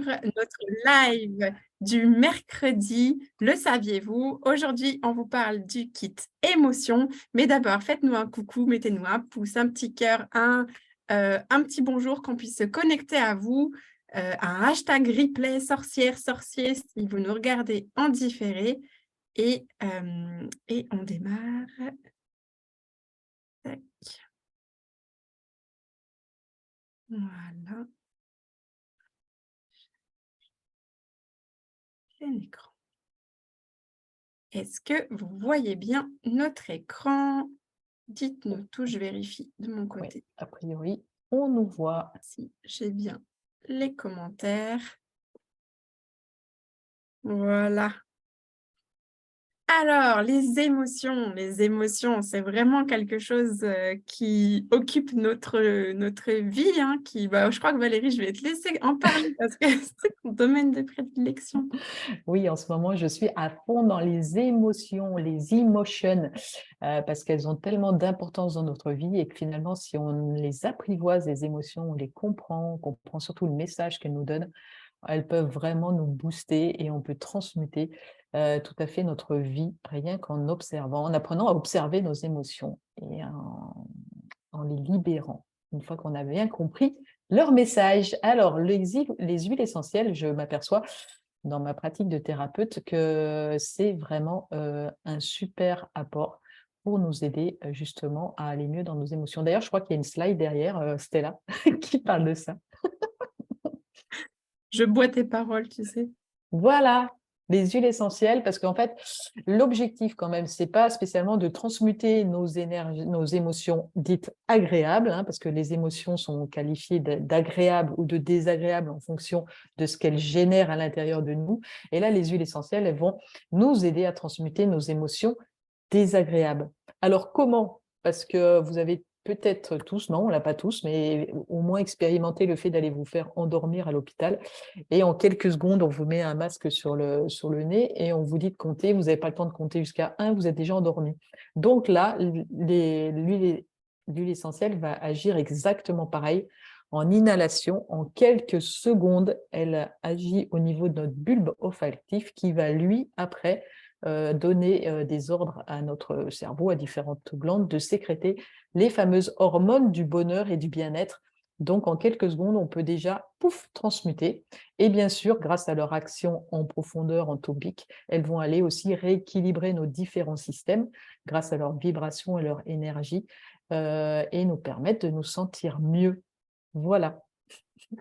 notre live du mercredi. Le saviez-vous? Aujourd'hui, on vous parle du kit émotion. Mais d'abord, faites-nous un coucou, mettez-nous un pouce, un petit cœur, un petit bonjour, qu'on puisse se connecter à vous. Un hashtag replay sorcière, sorcier, si vous nous regardez en différé. Et on démarre. Tac. Voilà. Plein écran. Est-ce que vous voyez bien notre écran? Dites-nous tout, je vérifie de mon Oui, côté a priori, on nous voit. si j'ai bien les commentaires. Voilà. Alors, les émotions, c'est vraiment quelque chose qui occupe notre vie, hein, je crois que Valérie, je vais te laisser en parler parce que c'est ton domaine de prédilection. Oui, en ce moment, je suis à fond dans les émotions, les emotions, parce qu'elles ont tellement d'importance dans notre vie et que finalement, si on les apprivoise, les émotions, on les comprend, on comprend surtout le message qu'elles nous donnent, elles peuvent vraiment nous booster et on peut transmuter tout à fait notre vie rien qu'en observant, en apprenant à observer nos émotions et en les libérant, une fois qu'on a bien compris leur message. Alors, les huiles essentielles, je m'aperçois dans ma pratique de thérapeute que c'est vraiment un super apport pour nous aider justement à aller mieux dans nos émotions. D'ailleurs, je crois qu'il y a une slide derrière, Stella, qui parle de ça. Je bois tes paroles, tu sais. Voilà, les huiles essentielles, parce qu'en fait, l'objectif quand même, c'est pas spécialement de transmuter nos énergies, nos émotions dites agréables, hein, parce que les émotions sont qualifiées d'agréables ou de désagréables en fonction de ce qu'elles génèrent à l'intérieur de nous. Et là, les huiles essentielles, elles vont nous aider à transmuter nos émotions désagréables. Alors comment? Parce que vous avez peut-être tous, non, on l'a pas tous, mais au moins expérimenté le fait d'aller vous faire endormir à l'hôpital. Et en quelques secondes, on vous met un masque sur le nez et on vous dit de compter. Vous n'avez pas le temps de compter jusqu'à 1, vous êtes déjà endormi. Donc là, l'huile essentielle va agir exactement pareil. En inhalation, en quelques secondes, elle agit au niveau de notre bulbe olfactif qui va, lui, après, donner des ordres à notre cerveau, à différentes glandes, de sécréter les fameuses hormones du bonheur et du bien-être. Donc, en quelques secondes, on peut déjà, pouf, transmuter. Et bien sûr, grâce à leur action en profondeur, en topique, elles vont aller aussi rééquilibrer nos différents systèmes grâce à leur vibration et leur énergie et nous permettre de nous sentir mieux. Voilà.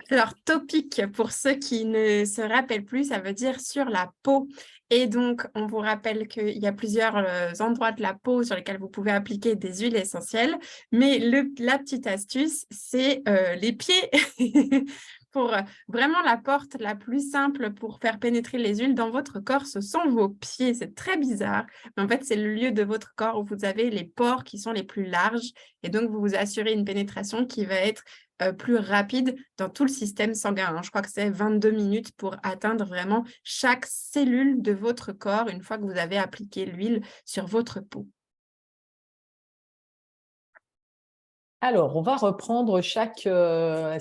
Alors, topique, pour ceux qui ne se rappellent plus, ça veut dire sur la peau. Et donc, on vous rappelle qu'il y a plusieurs endroits de la peau sur lesquels vous pouvez appliquer des huiles essentielles. Mais la petite astuce, c'est les pieds. Pour vraiment la porte la plus simple pour faire pénétrer les huiles dans votre corps, ce sont vos pieds. C'est très bizarre, mais en fait, c'est le lieu de votre corps où vous avez les pores qui sont les plus larges. Et donc, vous vous assurez une pénétration qui va être plus rapide dans tout le système sanguin. Je crois que c'est 22 minutes pour atteindre vraiment chaque cellule de votre corps une fois que vous avez appliqué l'huile sur votre peau. Alors, on va reprendre chaque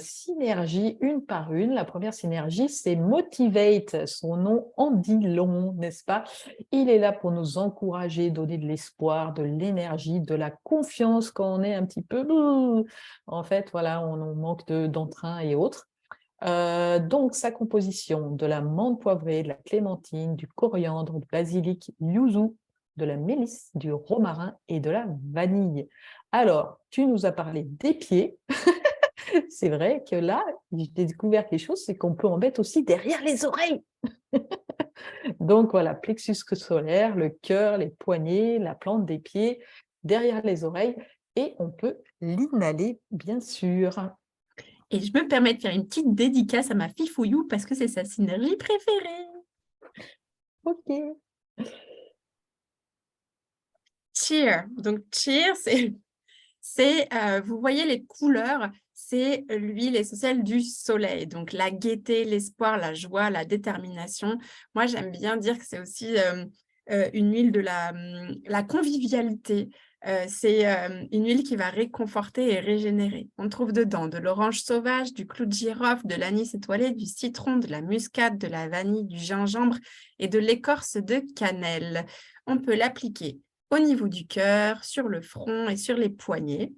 synergie une par une. La première synergie, c'est Motivate. Son nom en dit long, n'est-ce pas? Il est là pour nous encourager, donner de l'espoir, de l'énergie, de la confiance quand on est un petit peu... En fait, voilà, on manque d'entrain et autres. Donc, sa composition, de la menthe poivrée, de la clémentine, du coriandre, du basilic, yuzu, de la mélisse, du romarin et de la vanille. Alors, tu nous as parlé des pieds. C'est vrai que là, j'ai découvert quelque chose, c'est qu'on peut en mettre aussi derrière les oreilles. Donc voilà, plexus solaire, le cœur, les poignets, la plante des pieds, derrière les oreilles. Et on peut l'inhaler, bien sûr. Et je me permets de faire une petite dédicace à ma fille Fouillou parce que c'est sa synergie préférée. OK. Cheer. Donc, cheer, vous voyez les couleurs, c'est l'huile essentielle du soleil. Donc, la gaieté, l'espoir, la joie, la détermination. Moi, j'aime bien dire que c'est aussi une huile de la convivialité. C'est une huile qui va réconforter et régénérer. On trouve dedans de l'orange sauvage, du clou de girofle, de l'anis étoilé, du citron, de la muscade, de la vanille, du gingembre et de l'écorce de cannelle. On peut l'appliquer au niveau du cœur, sur le front et sur les poignets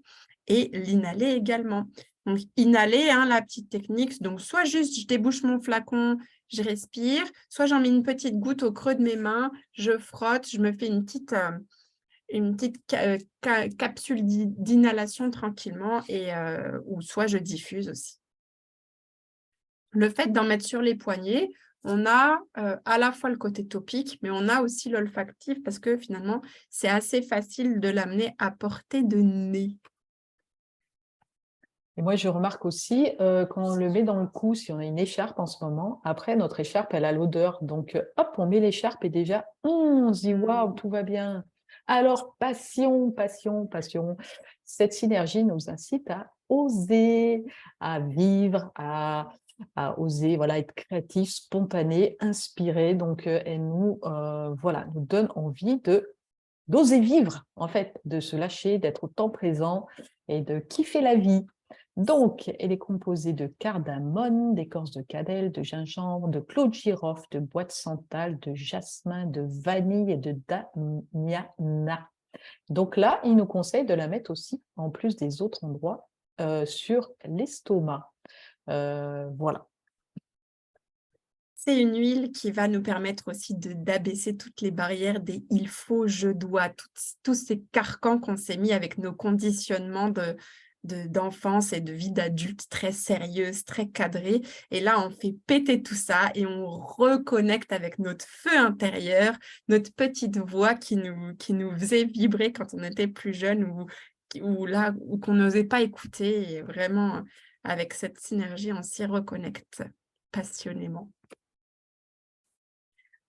et l'inhaler également. Donc, inhaler, hein, la petite technique, donc soit juste je débouche mon flacon, je respire, soit j'en mets une petite goutte au creux de mes mains, je frotte, je me fais une petite capsule d'inhalation tranquillement ou soit je diffuse aussi. Le fait d'en mettre sur les poignets, on a à la fois le côté topique, mais on a aussi l'olfactif parce que finalement, c'est assez facile de l'amener à portée de nez. Et moi, je remarque aussi, quand on le met dans le cou, si on a une écharpe en ce moment, après, notre écharpe, elle a l'odeur. Donc, hop, on met l'écharpe et déjà, on se dit, waouh, tout va bien. Alors, passion, passion, passion. Cette synergie nous incite à oser, à vivre, à oser, voilà, être créatif, spontané, inspiré. Donc, elle nous, voilà, nous donne envie d'oser vivre, en fait, de se lâcher, d'être au temps présent et de kiffer la vie. Donc, elle est composée de cardamone, d'écorce de cannelle, de gingembre, de clou de girofle, de bois de santal, de jasmin, de vanille et de damiana. Donc là, il nous conseille de la mettre aussi, en plus des autres endroits, sur l'estomac. Voilà. C'est une huile qui va nous permettre aussi d'abaisser toutes les barrières des il faut, je dois, tous ces carcans qu'on s'est mis avec nos conditionnements d'enfance et de vie d'adulte très sérieuse, très cadrée. Et là, on fait péter tout ça et on reconnecte avec notre feu intérieur, notre petite voix qui nous faisait vibrer quand on était plus jeune ou qu'on n'osait pas écouter. Et vraiment, avec cette synergie, on s'y reconnecte passionnément.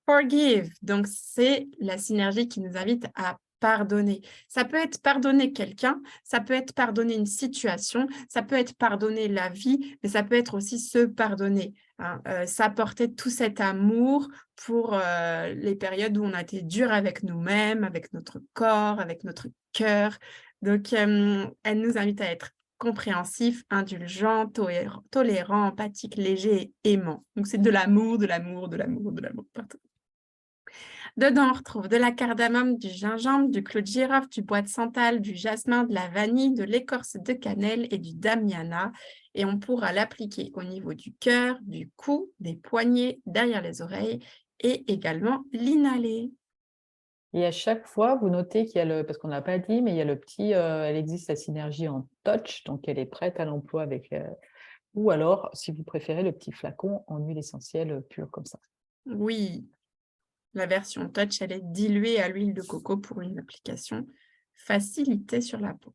Forgive, donc c'est la synergie qui nous invite à pardonner. Ça peut être pardonner quelqu'un, ça peut être pardonner une situation, ça peut être pardonner la vie, mais ça peut être aussi se pardonner, hein. S'apporter tout cet amour pour les périodes où on a été dur avec nous-mêmes, avec notre corps, avec notre cœur. Donc, elle nous invite à être compréhensif, indulgent, tolérant, empathique, léger et aimant. Donc, c'est de l'amour, de l'amour, de l'amour, de l'amour partout. Dedans, on retrouve de la cardamome, du gingembre, du clou de girofle, du bois de santal, du jasmin, de la vanille, de l'écorce de cannelle et du damiana. Et on pourra l'appliquer au niveau du cœur, du cou, des poignets, derrière les oreilles et également l'inhaler. Et à chaque fois, vous notez qu'il y a parce qu'on n'a pas dit, mais il y a le petit, elle existe la synergie en touch, donc elle est prête à l'emploi avec, ou alors, si vous préférez, le petit flacon en huile essentielle pure comme ça. Oui, la version touch, elle est diluée à l'huile de coco pour une application facilitée sur la peau.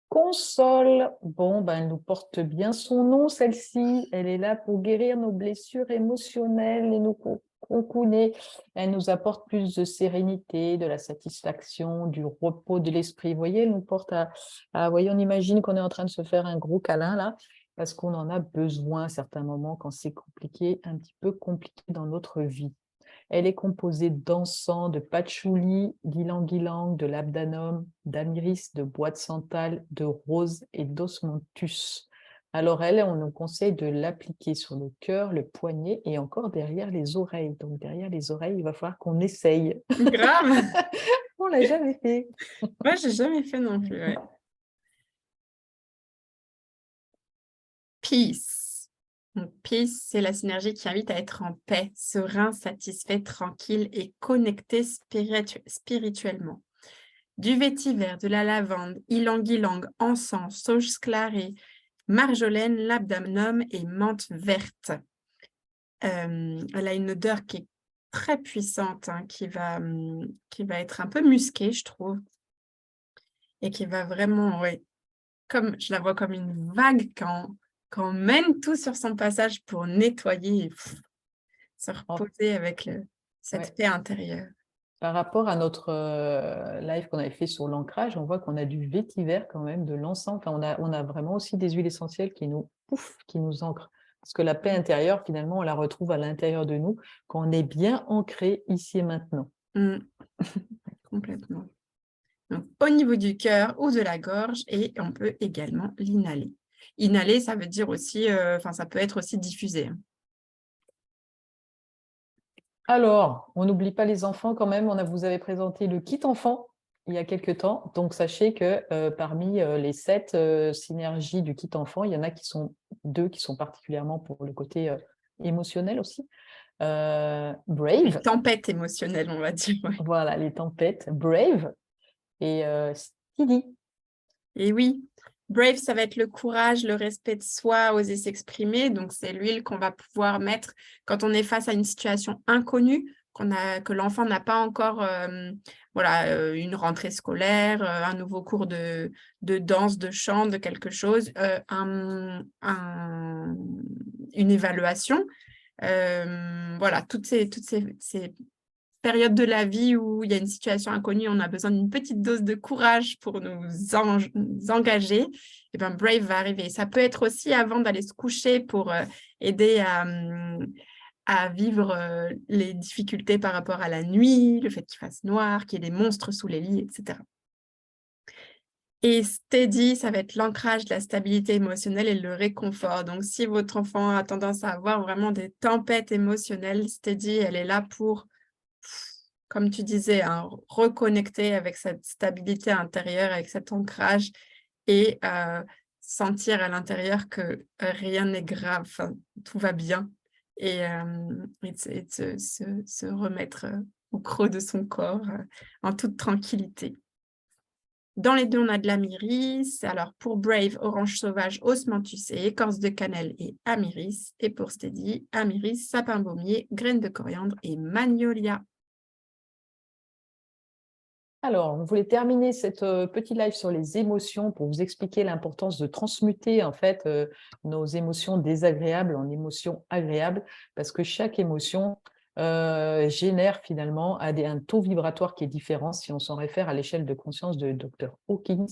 Console, bon, ben, elle nous porte bien son nom, celle-ci. Elle est là pour guérir nos blessures émotionnelles et nous cocooner. Elle nous apporte plus de sérénité, de la satisfaction, du repos de l'esprit. Vous voyez, elle nous porte vous voyez, on imagine qu'on est en train de se faire un gros câlin là, parce qu'on en a besoin à certains moments quand c'est compliqué, un petit peu compliqué dans notre vie. Elle est composée d'encens, de patchouli, d'ylang-ylang, de labdanum, d'amiris, de bois de santal, de rose et d'osmanthus. Alors on nous conseille de l'appliquer sur le cœur, le poignet et encore derrière les oreilles. Donc derrière les oreilles, il va falloir qu'on essaye. Grave. On l'a jamais fait. Moi, j'ai jamais fait non plus. Ouais. Peace. Donc, peace, c'est la synergie qui invite à être en paix, serein, satisfait, tranquille et connecté spirituellement. Du vétiver, de la lavande, ylang-ylang, encens, sauge clarée, marjolaine, labdanum et menthe verte. Elle a une odeur qui est très puissante, hein, qui va être un peu musquée, je trouve, et qui va vraiment, ouais, comme je la vois comme une vague quand on mène tout sur son passage pour nettoyer et se reposer avec cette Ouais. paix intérieure. Par rapport à notre live qu'on avait fait sur l'ancrage, on voit qu'on a du vétiver quand même, de l'encens. Enfin, on a vraiment aussi des huiles essentielles qui nous ancrent. Parce que la paix intérieure, finalement, on la retrouve à l'intérieur de nous quand on est bien ancré ici et maintenant. Complètement. Donc, au niveau du cœur ou de la gorge, et on peut également l'inhaler. Inhaler, ça veut dire aussi, ça peut être aussi diffusé. Alors, on n'oublie pas les enfants quand même. Vous avez présenté le kit enfant il y a quelques temps. Donc, sachez que parmi les 7 synergies du kit enfant, il y en a qui sont 2 qui sont particulièrement pour le côté émotionnel aussi. Les Brave, tempêtes émotionnelles, on va dire. Ouais. voilà, les tempêtes. Brave et Steady. Et oui, Brave, ça va être le courage, le respect de soi, oser s'exprimer. Donc, c'est l'huile qu'on va pouvoir mettre quand on est face à une situation inconnue, que l'enfant n'a pas encore une rentrée scolaire, un nouveau cours de danse, de chant, de quelque chose, une évaluation. Toutes ces période de la vie où il y a une situation inconnue, on a besoin d'une petite dose de courage pour nous engager, et bien Brave va arriver. Ça peut être aussi avant d'aller se coucher pour aider à vivre les difficultés par rapport à la nuit, le fait qu'il fasse noir, qu'il y ait des monstres sous les lits, etc. Et Steady, ça va être l'ancrage, la stabilité émotionnelle et le réconfort. Donc, si votre enfant a tendance à avoir vraiment des tempêtes émotionnelles, Steady, elle est là pour, comme tu disais, reconnecter avec cette stabilité intérieure, avec cet ancrage et sentir à l'intérieur que rien n'est grave, tout va bien et de se remettre au creux de son corps en toute tranquillité. Dans les deux, on a de la myrrhis. Alors, pour Brave, orange sauvage, osmanthus et écorce de cannelle et amyris. Et pour Steady, amyris, sapin baumier, graines de coriandre et magnolia. Alors, on voulait terminer cette petit live sur les émotions pour vous expliquer l'importance de transmuter en fait nos émotions désagréables en émotions agréables, parce que chaque émotion génère finalement un taux vibratoire qui est différent si on s'en réfère à l'échelle de conscience de Dr Hawkins.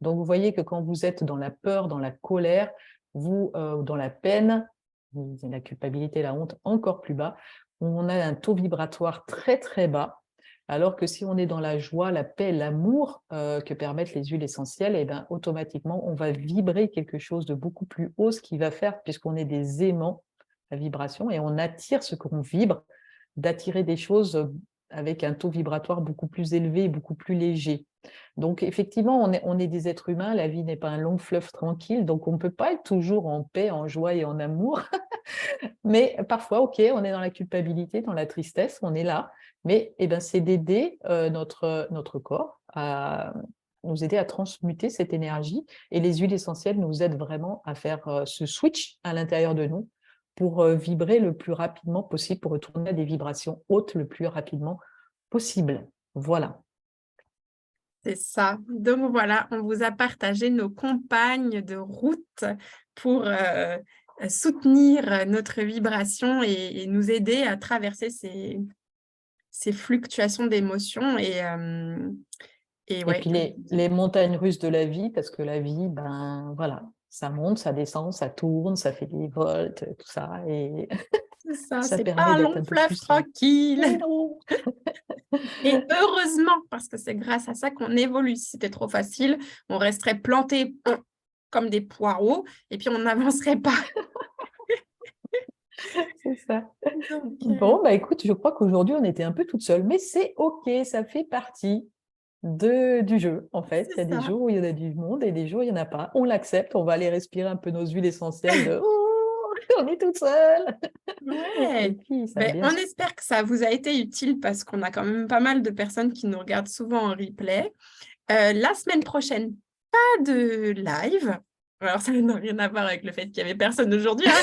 Donc, vous voyez que quand vous êtes dans la peur, dans la colère, dans la peine, la culpabilité, la honte encore plus bas, on a un taux vibratoire très très bas. Alors que si on est dans la joie, la paix, l'amour que permettent les huiles essentielles, et ben, automatiquement, on va vibrer quelque chose de beaucoup plus haut, ce qui va faire, puisqu'on est des aimants, la vibration, et on attire ce qu'on vibre, d'attirer des choses avec un taux vibratoire beaucoup plus élevé, beaucoup plus léger. Donc, effectivement, on est des êtres humains, la vie n'est pas un long fleuve tranquille, donc on ne peut pas être toujours en paix, en joie et en amour. Mais parfois, ok, on est dans la culpabilité, dans la tristesse, on est là, mais eh ben, c'est d'aider notre corps à nous aider à transmuter cette énergie, et les huiles essentielles nous aident vraiment à faire ce switch à l'intérieur de nous pour vibrer le plus rapidement possible, pour retourner à des vibrations hautes le plus rapidement possible. Voilà. C'est ça. Donc voilà, on vous a partagé nos compagnes de route pour soutenir notre vibration et nous aider à traverser ces fluctuations d'émotions. Et ouais, puis les montagnes russes de la vie, parce que la vie, ben voilà, ça monte, ça descend, ça tourne, ça fait des volts, tout ça, et c'est ça, ça c'est pas permet un d'être long un peu fleuve plus sain. tranquille. Mais non. Et heureusement, parce que c'est grâce à ça qu'on évolue. Si c'était trop facile, on resterait planté comme des poireaux et puis on n'avancerait pas. C'est ça. Donc, Bon, bah écoute, je crois qu'aujourd'hui, on était un peu toute seule, mais c'est OK, ça fait partie du jeu, en fait. Il y c'est a des ça. jours où il y en a du monde et des jours où il n'y en a pas. On l'accepte, on va aller respirer un peu nos huiles essentielles de «Oh, on est toute seule!» Et Ouais. puis, ça va Ben, bien on se... espère que ça vous a été utile parce qu'on a quand même pas mal de personnes qui nous regardent souvent en replay. La semaine prochaine, pas de live. Alors, ça n'a rien à voir avec le fait qu'il n'y avait personne aujourd'hui, hein.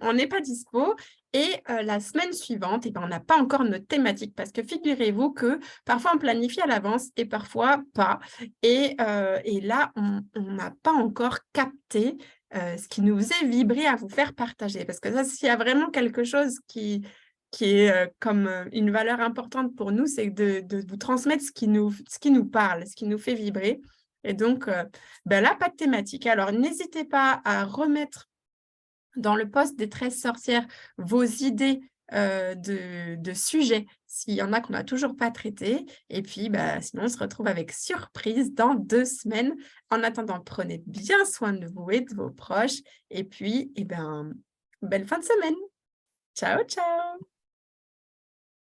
On n'est pas dispo. Et la semaine suivante, on n'a pas encore notre thématique parce que figurez-vous que parfois on planifie à l'avance et parfois pas. Et là, on n'a pas encore capté ce qui nous faisait vibrer à vous faire partager. Parce que ça, s'il y a vraiment quelque chose qui est comme une valeur importante pour nous, c'est de vous transmettre ce qui nous parle, ce qui nous fait vibrer. Et donc, là, pas de thématique. Alors, n'hésitez pas à remettre dans le post des 13 sorcières vos idées de sujets, s'il y en a qu'on n'a toujours pas traités. Et puis, bah, sinon, on se retrouve avec surprise dans 2 semaines. En attendant, prenez bien soin de vous et de vos proches. Et puis, eh ben, belle fin de semaine. Ciao, ciao.